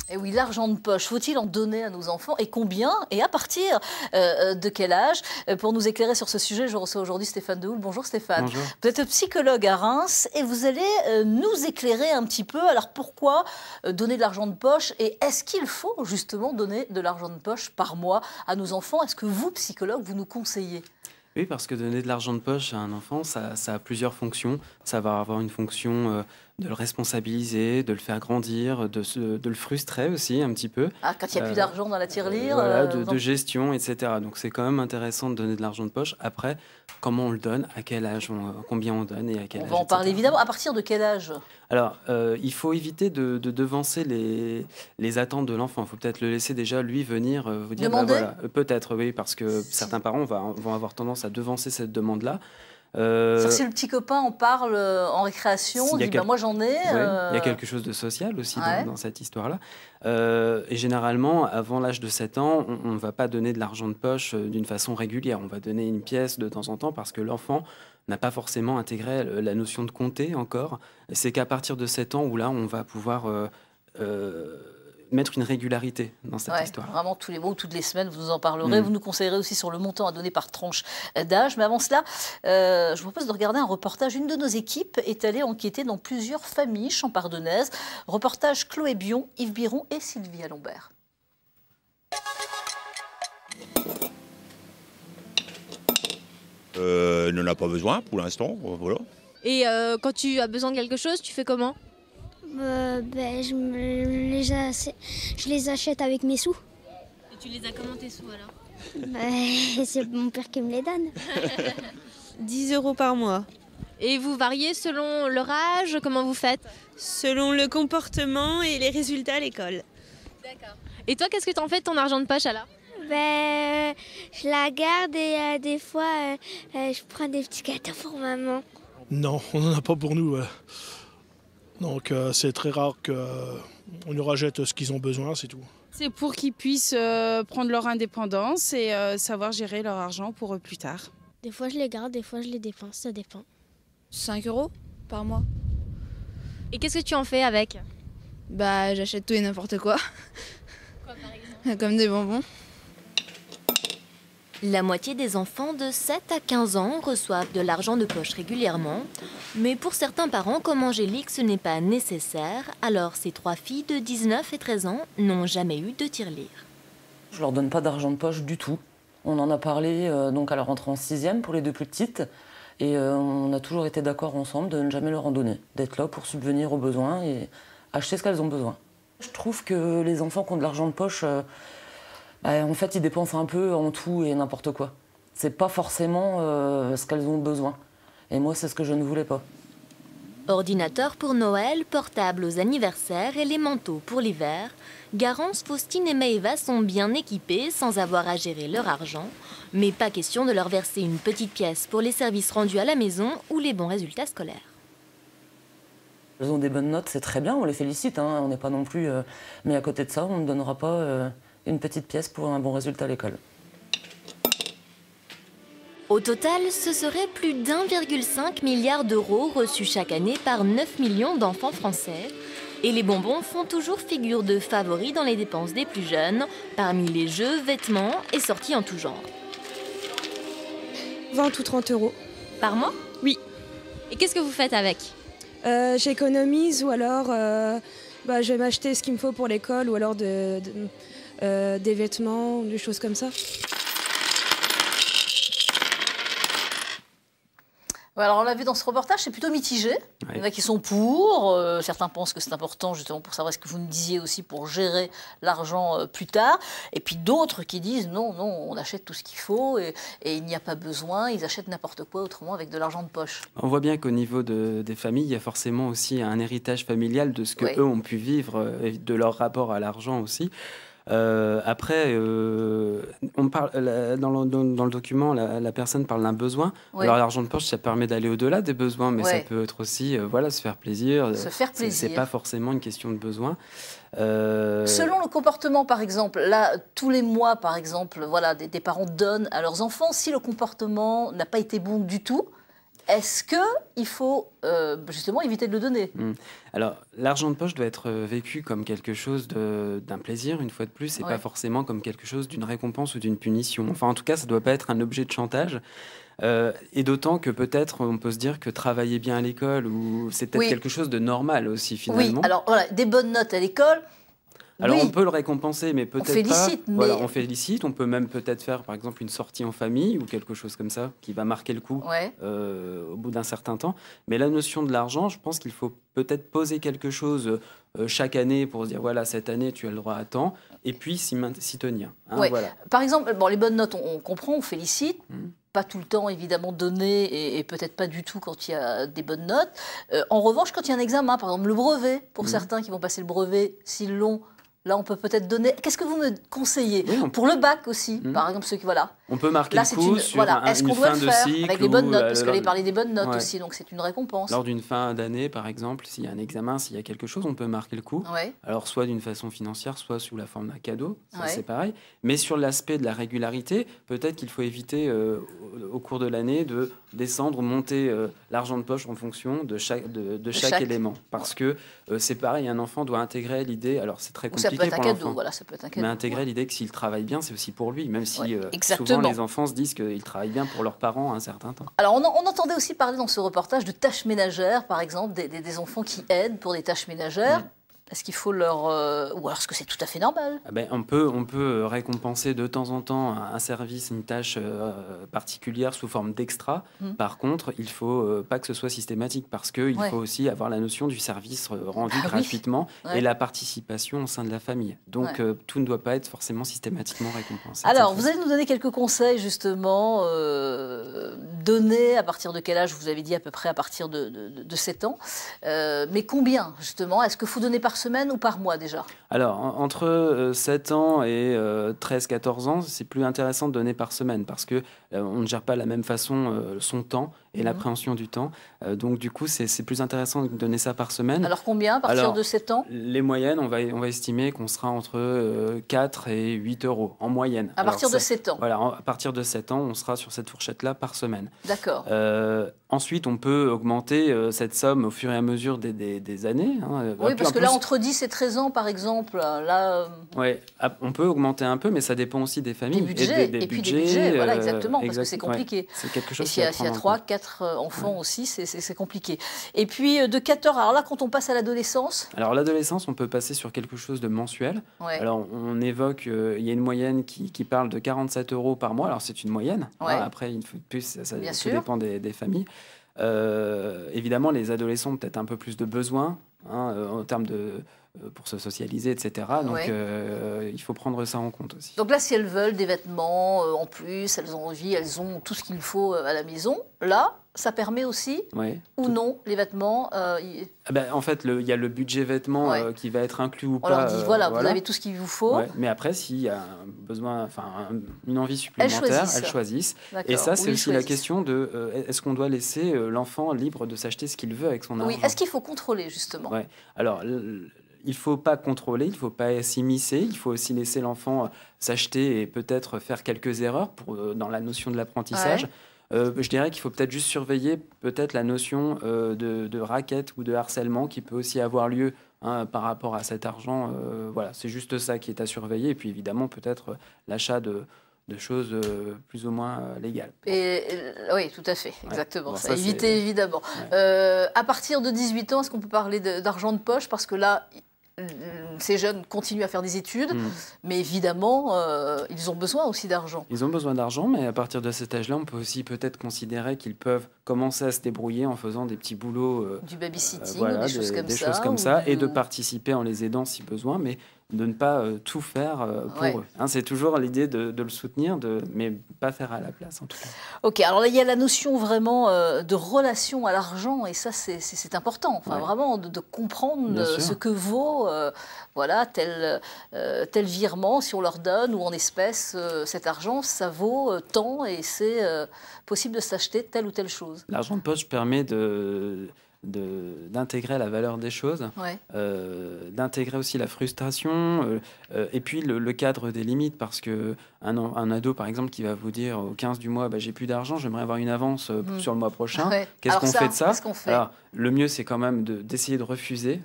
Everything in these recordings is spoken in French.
Et oui, l'argent de poche, faut-il en donner à nos enfants et combien et à partir de quel âge? Pour nous éclairer sur ce sujet, je reçois aujourd'hui Stéphane Dehoul. Bonjour Stéphane. Bonjour. Vous êtes psychologue à Reims et vous allez nous éclairer un petit peu. Alors pourquoi donner de l'argent de poche et est-ce qu'il faut justement donner de l'argent de poche par mois à nos enfants? Est-ce que vous, psychologue, vous nous conseillez? Oui, parce que donner de l'argent de poche à un enfant, ça a plusieurs fonctions. Ça va avoir une fonction de le responsabiliser, de le faire grandir, de le frustrer aussi un petit peu. Ah, quand il n'y a plus d'argent dans la tirelire Voilà, de gestion, etc. Donc c'est quand même intéressant de donner de l'argent de poche. Après, comment on le donne, à quel âge, combien on donne et à quel âge, on va en parler etc. évidemment. À partir de quel âge? Alors, il faut éviter de devancer les attentes de l'enfant. Il faut peut-être le laisser déjà, lui, venir vous dire, Demander voilà, peut-être, oui, parce que certains parents vont avoir tendance à devancer cette demande-là. Si le petit copain en parle en récréation, on dit moi j'en ai. Il y a quelque chose de social aussi dans cette histoire-là. Et généralement, avant l'âge de 7 ans, on ne va pas donner de l'argent de poche d'une façon régulière. On va donner une pièce de temps en temps parce que l'enfant n'a pas forcément intégré la notion de compter encore. C'est qu'à partir de 7 ans où là, on va pouvoir mettre une régularité dans cette histoire. Vraiment tous les mois ou toutes les semaines, vous nous en parlerez. Vous nous conseillerez aussi sur le montant à donner par tranche d'âge. Mais avant cela, je vous propose de regarder un reportage. Une de nos équipes est allée enquêter dans plusieurs familles champardonnaises. Reportage Chloé Bion, Yves Biron et Sylvie Lombert. Elle n'en a pas besoin pour l'instant, voilà. Et quand tu as besoin de quelque chose, tu fais comment? Je les achète avec mes sous. Et tu les as comment tes sous alors? C'est mon père qui me les donne. 10 € par mois. Et vous variez selon leur âge? Comment vous faites? Selon le comportement et les résultats à l'école. D'accord. Et toi, qu'est-ce que tu en fais de ton argent de poche alors? Je la garde et des fois, je prends des petits gâteaux pour maman. Non, on n'en a pas pour nous. Donc c'est très rare qu'on nous rachète ce qu'ils ont besoin, c'est tout. C'est pour qu'ils puissent prendre leur indépendance et savoir gérer leur argent pour eux plus tard. Des fois je les garde, des fois je les dépense, ça dépend. 5 € par mois. Et qu'est-ce que tu en fais avec? J'achète tout et n'importe quoi. Quoi par exemple? Comme des bonbons. La moitié des enfants de 7 à 15 ans reçoivent de l'argent de poche régulièrement. Mais pour certains parents comme Angélique, ce n'est pas nécessaire. Alors ces 3 filles de 19 et 13 ans n'ont jamais eu de tirelire. Je leur donne pas d'argent de poche du tout. On en a parlé donc à la rentrée en 6e pour les 2 plus petites. Et on a toujours été d'accord ensemble de ne jamais leur en donner. D'être là pour subvenir aux besoins et acheter ce qu'elles ont besoin. Je trouve que les enfants qui ont de l'argent de poche... en fait, ils dépensent un peu en tout et n'importe quoi. C'est pas forcément ce qu'elles ont besoin. Et moi, c'est ce que je ne voulais pas. Ordinateur pour Noël, portable aux anniversaires et les manteaux pour l'hiver. Garance, Faustine et Maëva sont bien équipées sans avoir à gérer leur argent. Mais pas question de leur verser une petite pièce pour les services rendus à la maison ou les bons résultats scolaires. Elles ont des bonnes notes, c'est très bien, on les félicite. On n'est pas non plus... Mais à côté de ça, on ne donnera pas... une petite pièce pour un bon résultat à l'école. Au total, ce serait plus d'1,5 milliard d'euros reçus chaque année par 9 millions d'enfants français. Et les bonbons font toujours figure de favoris dans les dépenses des plus jeunes, parmi les jeux, vêtements et sorties en tout genre. 20 ou 30 €. Par mois? Oui. Et qu'est-ce que vous faites avec? J'économise ou alors je vais m'acheter ce qu'il me faut pour l'école ou alors des vêtements, des choses comme ça. Alors on l'a vu dans ce reportage, c'est plutôt mitigé. Il y en a qui sont pour, certains pensent que c'est important justement pour savoir ce que vous nous disiez aussi pour gérer l'argent plus tard. Et puis d'autres qui disent non, on achète tout ce qu'il faut et il n'y a pas besoin, ils achètent n'importe quoi autrement avec de l'argent de poche. On voit bien qu'au niveau des familles, il y a forcément aussi un héritage familial de ce qu'eux ont pu vivre et de leur rapport à l'argent aussi. Après, on parle, dans le document, la personne parle d'un besoin. Alors l'argent de poche, ça permet d'aller au-delà des besoins, mais ça peut être aussi se faire plaisir. Se faire plaisir. C'est pas forcément une question de besoin. Selon le comportement, par exemple, là, tous les mois, par exemple, voilà, des parents donnent à leurs enfants. Si le comportement n'a pas été bon du tout, est-ce qu'il faut justement éviter de le donner? Alors, l'argent de poche doit être vécu comme quelque chose d'un plaisir, une fois de plus, et pas forcément comme quelque chose d'une récompense ou d'une punition. Enfin, en tout cas, ça ne doit pas être un objet de chantage. Et d'autant que peut-être on peut se dire que travailler bien à l'école, ou c'est peut-être quelque chose de normal aussi, finalement. Oui, alors voilà, des bonnes notes à l'école. Alors on peut le récompenser, mais peut-être pas. Félicite, mais... Voilà, on félicite, on peut même peut-être faire par exemple une sortie en famille ou quelque chose comme ça qui va marquer le coup au bout d'un certain temps. Mais la notion de l'argent, je pense qu'il faut peut-être poser quelque chose chaque année pour se dire voilà, cette année tu as le droit à tant, et puis s'y tenir. Hein, voilà. Par exemple, les bonnes notes, on comprend, on félicite. Pas tout le temps, évidemment, donné, et peut-être pas du tout quand il y a des bonnes notes. En revanche, quand il y a un examen, par exemple le brevet, pour certains qui vont passer le brevet, s'ils l'ont, là, on peut peut-être donner... Qu'est-ce que vous me conseillez pour le bac aussi, par exemple, ceux qui... Voilà. On peut marquer le coup sur Est-ce qu'on une doit fin le de faire cycle avec les bonnes notes, parce qu'elle parlait des bonnes notes aussi, donc c'est une récompense. Lors d'une fin d'année, par exemple, s'il y a un examen, s'il y a quelque chose, on peut marquer le coup. Alors, soit d'une façon financière, soit sous la forme d'un cadeau, c'est pareil. Mais sur l'aspect de la régularité, peut-être qu'il faut éviter, au cours de l'année, de descendre, monter l'argent de poche en fonction de chaque élément. Parce que c'est pareil, un enfant doit intégrer l'idée, alors c'est très compliqué pour l'enfant, ça peut être un cadeau. Mais intégrer l'idée que s'il travaille bien, c'est aussi pour lui, même si souvent les enfants se disent qu'ils travaillent bien pour leurs parents un certain temps. Alors on entendait aussi parler dans ce reportage de tâches ménagères, par exemple, des enfants qui aident pour des tâches ménagères. Est-ce qu'il faut leur... ou alors est-ce que c'est tout à fait normal? On peut récompenser de temps en temps un service, une tâche particulière sous forme d'extra. Par contre, il ne faut pas que ce soit systématique, parce qu'il faut aussi avoir la notion du service rendu gratuitement et la participation au sein de la famille. Donc tout ne doit pas être forcément systématiment récompensé. Alors, vous allez nous donner quelques conseils, justement, donnés à partir de quel âge? Vous avez dit à peu près à partir de 7 ans. Mais combien, justement? Est-ce qu'il faut donner par semaine ou par mois déjà? Alors, entre 7 ans et 13-14 ans, c'est plus intéressant de donner par semaine, parce qu'on ne gère pas de la même façon son temps et l'appréhension du temps. Donc, du coup, c'est plus intéressant de donner ça par semaine. Alors, combien à partir de 7 ans? Les moyennes, on va estimer qu'on sera entre 4 et 8 euros en moyenne. À partir de 7 ans? Voilà, à partir de 7 ans, on sera sur cette fourchette-là par semaine. D'accord. Ensuite, on peut augmenter cette somme au fur et à mesure des années. Oui, parce que là, entre 10 et 13 ans, par exemple, là... Oui, on peut augmenter un peu, mais ça dépend aussi des familles. Des budgets, des budgets, voilà, exactement, parce que c'est compliqué. C'est quelque chose et s'il y a 3, 4 enfants aussi, c'est compliqué. Et puis, de 14... Alors là, quand on passe à l'adolescence... Alors, l'adolescence, on peut passer sur quelque chose de mensuel. Alors, on évoque... Il y a une moyenne qui parle de 47 euros par mois. Alors, c'est une moyenne. Après, une fois de plus, ça dépend des familles. Évidemment, les adolescents ont peut-être un peu plus de besoins en termes pour se socialiser, etc. Donc, il faut prendre ça en compte aussi. Donc là, si elles veulent des vêtements en plus, elles ont envie, elles ont tout ce qu'il faut à la maison, là, ça permet aussi, ou non, les vêtements en fait, il y a le budget vêtements qui va être inclus ou on pas. On leur dit, vous avez tout ce qu'il vous faut. Mais après, s'il y a un besoin, une envie supplémentaire, elles choisissent. Et ça, c'est aussi la question de est-ce qu'on doit laisser l'enfant libre de s'acheter ce qu'il veut avec son argent? Oui, est-ce qu'il faut contrôler, justement? Alors, il ne faut pas contrôler, il ne faut pas s'immiscer, il faut aussi laisser l'enfant s'acheter et peut-être faire quelques erreurs dans la notion de l'apprentissage. Je dirais qu'il faut peut-être juste surveiller peut-être la notion de racket ou de harcèlement qui peut aussi avoir lieu par rapport à cet argent. Voilà, c'est juste ça qui est à surveiller. Et puis évidemment, peut-être l'achat de choses plus ou moins légales. Oui, tout à fait, exactement. Ça éviter évidemment. À partir de 18 ans, est-ce qu'on peut parler d'argent de poche? Parce que là, ces jeunes continuent à faire des études, mais évidemment, ils ont besoin aussi d'argent. Ils ont besoin d'argent, mais à partir de cet âge-là, on peut aussi peut-être considérer qu'ils peuvent commencer à se débrouiller en faisant des petits boulots. Du babysitting, des choses comme ça, et de participer en les aidant si besoin, mais de ne pas tout faire pour eux. C'est toujours l'idée de le soutenir, mais pas faire à la place en tout cas. Ok, alors là il y a la notion vraiment de relation à l'argent, et ça c'est important, vraiment de comprendre ce que vaut tel virement, si on leur donne, ou en espèces, cet argent, ça vaut tant, et c'est possible de s'acheter telle ou telle chose. L'argent de poche permet d'intégrer la valeur des choses, d'intégrer aussi la frustration, et puis le cadre des limites, parce qu'un ado, par exemple, qui va vous dire au 15 du mois, j'ai plus d'argent, j'aimerais avoir une avance sur le mois prochain, qu'est-ce qu'on fait de ça? Alors, le mieux, c'est quand même d'essayer de refuser.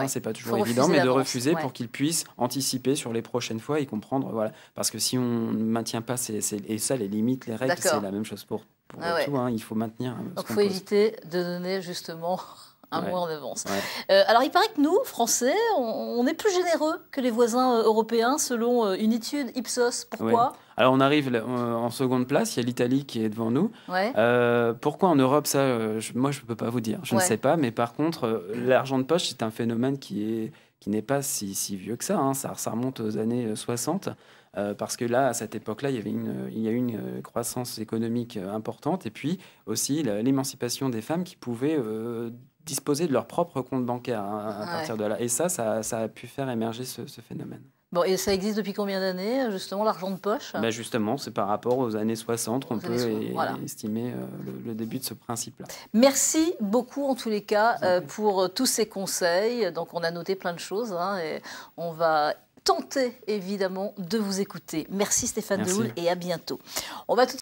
C'est pas toujours évident, mais de refuser pour qu'ils puissent anticiper sur les prochaines fois et comprendre. Voilà. Parce que si on ne maintient pas et ça, les limites, les règles, c'est la même chose pour tout. Il faut maintenir. Donc, il faut éviter de donner justement un mois en avance. Alors, il paraît que nous, Français, on est plus généreux que les voisins européens, selon une étude Ipsos. Pourquoi ? Alors, on arrive en seconde place, il y a l'Italie qui est devant nous. Pourquoi en Europe, ça, moi, je ne peux pas vous dire. Je ne sais pas, mais par contre, l'argent de poche, c'est un phénomène qui n'est pas si vieux que ça. Ça remonte aux années 60. Parce que là, à cette époque-là, il y a eu une croissance économique importante. Et puis aussi l'émancipation des femmes qui pouvaient disposer de leur propre compte bancaire à partir de là. Et ça a pu faire émerger ce phénomène. Bon, et ça existe depuis combien d'années, justement, l'argent de poche ? Justement, c'est par rapport aux années 60 qu'on peut estimer le début de ce principe-là. Merci beaucoup, en tous les cas, pour tous ces conseils. Donc, on a noté plein de choses et on va tenter, évidemment, de vous écouter. Merci Stéphane Dehoul et à bientôt. On va tout